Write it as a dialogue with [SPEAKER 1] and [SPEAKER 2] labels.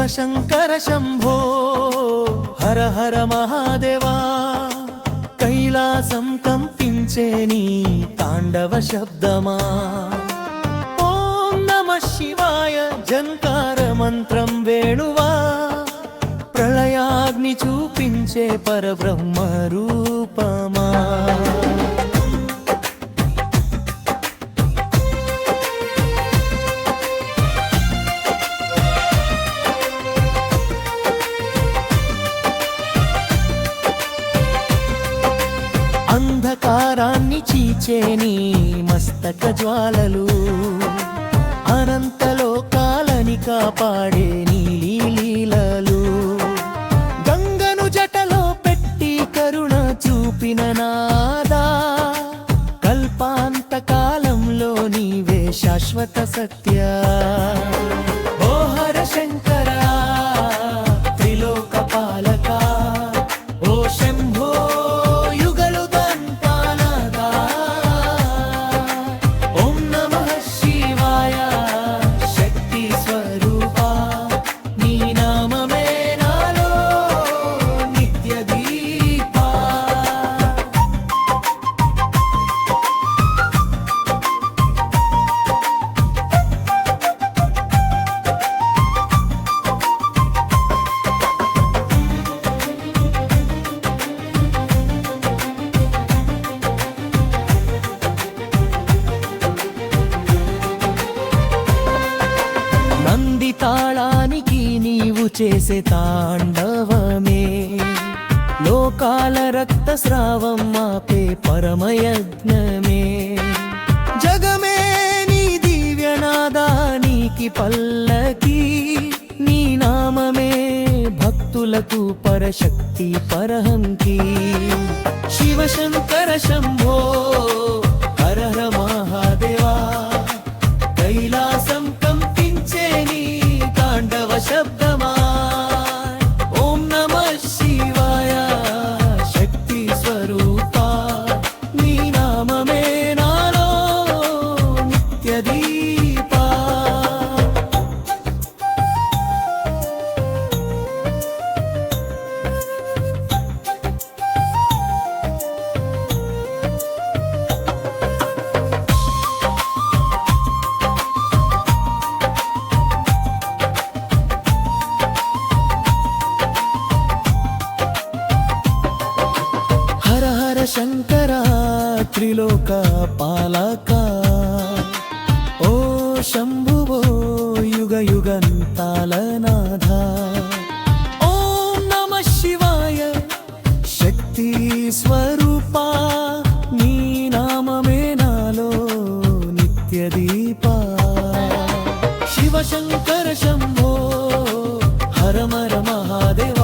[SPEAKER 1] శివశంకర శంభో హర హర మహాదేవా కైలాసం కంపించే నీ తాండవ శబ్దమా ఓం నమః శివాయ జంకార మంత్రం వేణువా ప్రళయాగ్ని చూపించే పరబ్రహ్మ రూపమా అంధకారాన్ని చీచేని మస్తక జ్వాలలు అనంతలోకాలని కాపాడే నీలి లీలలు గంగను జటలో పెట్టి కరుణ చూపిన నాదా కల్పాంత కాలంలో నీవే శాశ్వత సత్య ఓ హర శంకర త్రిలోక పాలక ఓ శంభో తాళానికి నీవు చేసే తాండవమే లోకాల రక్తస్రావం మాపే పరమయజ్ఞమే జగమే నీ దివ్యనాదానికి పల్లకి నీ నామమే భక్తులకు పరశక్తి పరహంకి శివశంకర శంభో హర హర మహాదేవా కైలాసం శబ్దమా ఓం నమః శివాయ శక్తి స్వరూపా నీ నామమే నాలో నిత్య దీపా శంకర త్రిలోక పాలక ఓ శంభువో యుగ యుగంతాల నాథ ఓం నమః శివాయ శక్తి స్వరూపా నీ నామమే నాలో నిత్య దీపా శివశంకర శంభో హర హర మహాదేవ